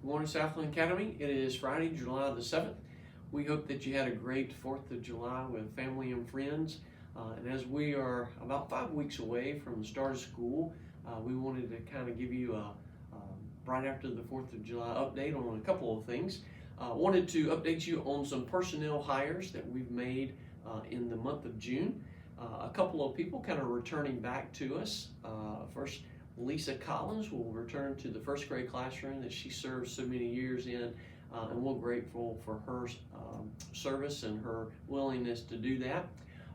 Good morning, Southland Academy. It is Friday, July the 7th. We hope that you had a great 4th of July with family and friends. And as we are about 5 weeks away from the start of school, we wanted to kind of give you a right after the 4th of July update on a couple of things. Wanted to update you on some personnel hires that we've made in the month of June. A couple of people kind of returning back to us. First, Lisa Collins will return to the first grade classroom that she served so many years in, and we're grateful for her service and her willingness to do that.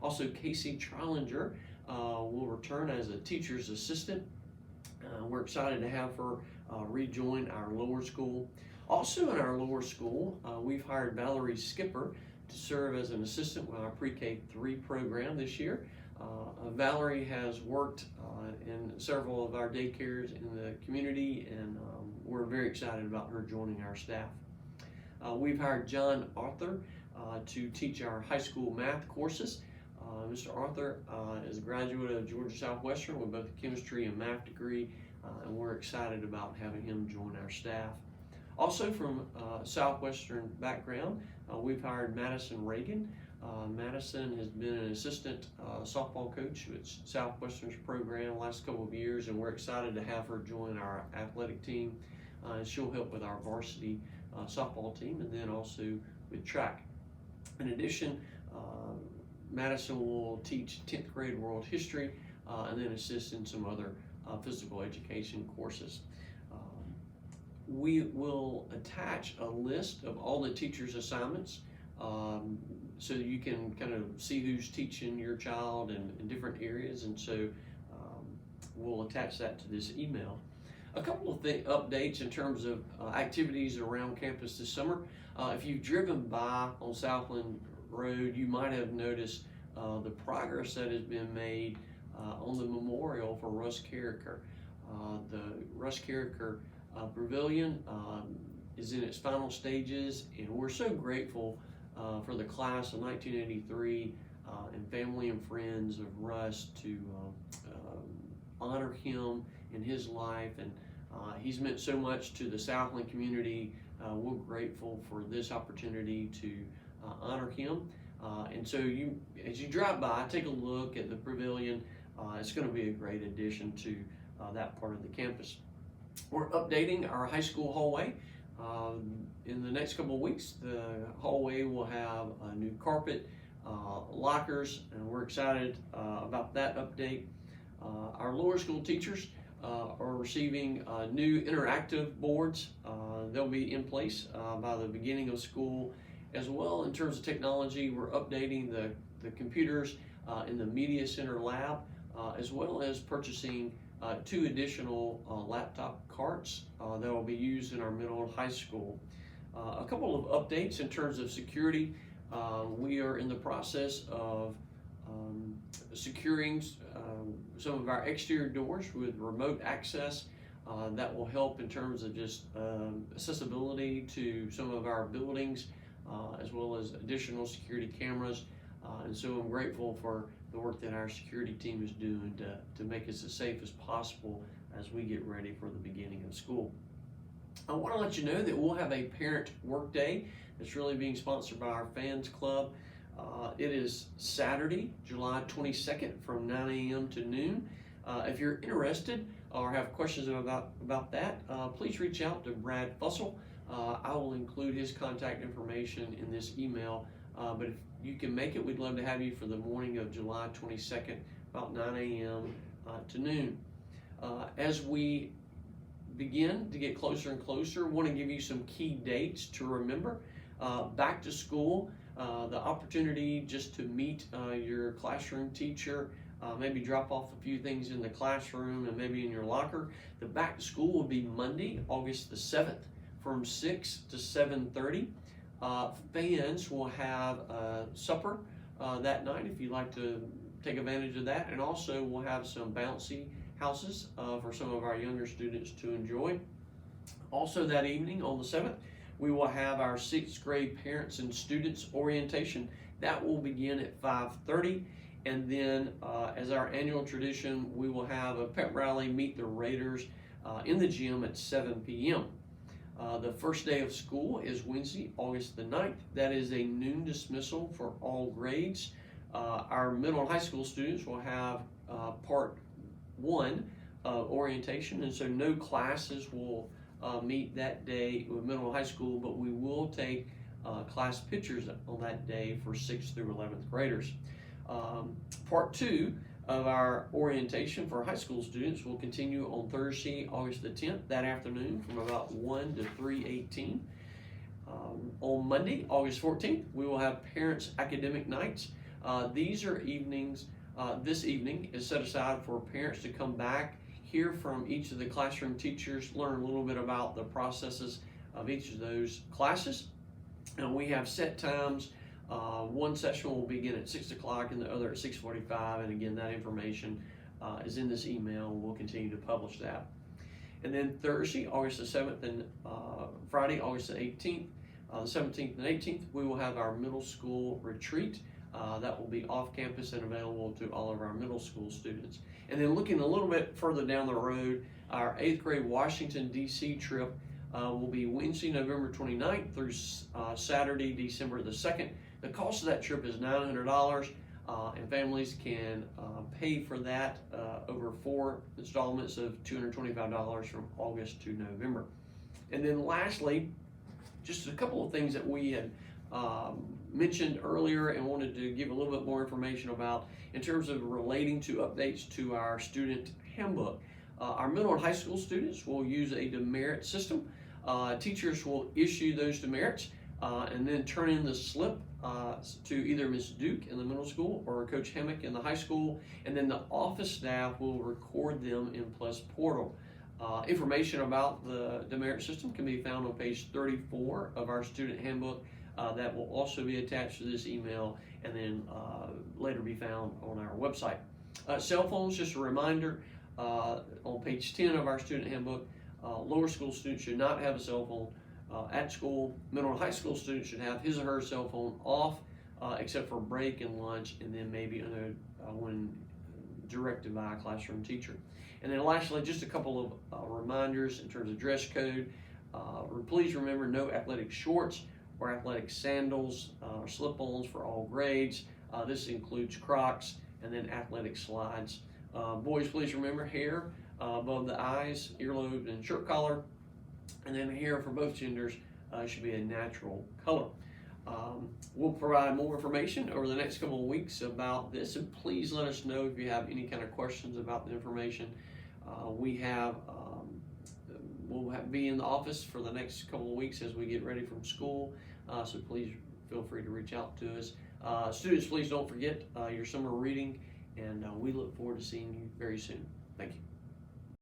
Also, Casey Trollinger will return as a teacher's assistant. We're excited to have her rejoin our lower school. Also in our lower school, we've hired Valerie Skipper to serve as an assistant with our pre-K-3 program this year. Valerie has worked in several of our daycares in the community, and we're very excited about her joining our staff. We've hired John Arthur to teach our high school math courses. Mr. Arthur is a graduate of Georgia Southwestern with both a chemistry and math degree, and we're excited about having him join our staff. Also from Southwestern background, we've hired Madison Reagan. Madison has been an assistant softball coach with Southwestern's program the last couple of years, and we're excited to have her join our athletic team. She'll help with our varsity softball team and then also with track. In addition, Madison will teach 10th grade world history and then assist in some other physical education courses. We will attach a list of all the teachers' assignments so you can kind of see who's teaching your child in different areas, and so we'll attach that to this email. A couple of updates in terms of activities around campus this summer. If you've driven by on Southland Road, you might have noticed the progress that has been made on the memorial for Russ Carricker. The Russ Carricker Pavilion is in its final stages, and we're so grateful for the class of 1983 and family and friends of Russ to honor him in his life, and he's meant so much to the Southland community. We're grateful for this opportunity to honor him, and so as you drive by, take a look at the pavilion. It's going to be a great addition to that part of the campus. We're updating our high school hallway. In the next couple of weeks, the hallway will have a new carpet, lockers, and we're excited about that update. Our lower school teachers are receiving new interactive boards. They'll be in place by the beginning of school. As well, in terms of technology, we're updating the computers in the Media Center lab, as well as purchasing 2 additional laptop carts that will be used in our middle and high school. A couple of updates in terms of security. We are in the process of securing some of our exterior doors with remote access. That will help in terms of just accessibility to some of our buildings, as well as additional security cameras. And so I'm grateful for the work that our security team is doing to make us as safe as possible as we get ready for the beginning of school. I want to let you know that we'll have a parent work day that's really being sponsored by our fans club. It is Saturday, July 22nd from 9 a.m. to noon. If you're interested or have questions about that, please reach out to Brad Fussell. I will include his contact information in this email, but if you can make it, we'd love to have you for the morning of July 22nd, about 9 a.m. To noon. As we begin to get closer and closer, I want to give you some key dates to remember. Back to school, the opportunity just to meet your classroom teacher, maybe drop off a few things in the classroom and maybe in your locker. The back to school will be Monday, August the 7th from 6 to 7:30. Fans will have supper that night if you'd like to take advantage of that, and also we'll have some bouncy houses for some of our younger students to enjoy. Also that evening on the 7th, we will have our 6th grade parents and students orientation. That will begin at 5:30, and then as our annual tradition, we will have a pep rally, Meet the Raiders, in the gym at 7 p.m. The first day of school is Wednesday, August the 9th. That is a noon dismissal for all grades. Our middle and high school students will have part 1 orientation, and so no classes will meet that day with middle and high school, but we will take class pictures on that day for 6th through 11th graders. Part 2 of our orientation for high school students will continue on Thursday, August the 10th, that afternoon from about 1 to 3:18. On Monday, August 14th, we will have Parents Academic Nights. These are evenings, this evening is set aside for parents to come back, hear from each of the classroom teachers, learn a little bit about the processes of each of those classes. And we have set times. One session will begin at 6 o'clock and the other at 6:45. And again, that information is in this email. We'll continue to publish that. And then Thursday, August the 7th, and Friday, August the 18th, the 17th and 18th, we will have our middle school retreat. That will be off campus and available to all of our middle school students. And then looking a little bit further down the road, our 8th grade Washington, D.C. trip will be Wednesday, November 29th through Saturday, December the 2nd. The cost of that trip is $900, and families can pay for that over 4 installments of $225 from August to November. And then lastly, just a couple of things that we had mentioned earlier and wanted to give a little bit more information about in terms of relating to updates to our student handbook. Our middle and high school students will use a demerit system. Teachers will issue those demerits and then turn in the slip to either Ms. Duke in the middle school or Coach Hammock in the high school, and then the office staff will record them in Plus Portal. Information about the demerit system can be found on page 34 of our student handbook. That will also be attached to this email and then later be found on our website. Cell phones, just a reminder, on page 10 of our student handbook, lower school students should not have a cell phone at school. Middle and high school students should have his or her cell phone off except for break and lunch, and then maybe when directed by a classroom teacher. And then lastly, just a couple of reminders in terms of dress code. Please remember no athletic shorts or athletic sandals or slip-ons for all grades. This includes Crocs and then athletic slides. Boys, please remember hair above the eyes, earlobe, and shirt collar. And then hair for both genders should be a natural color. We'll provide more information over the next couple of weeks about this, and please let us know if you have any kind of questions about the information. We'll be in the office for the next couple of weeks as we get ready from school, so please feel free to reach out to us. Students, please don't forget your summer reading, and we look forward to seeing you very soon. Thank you.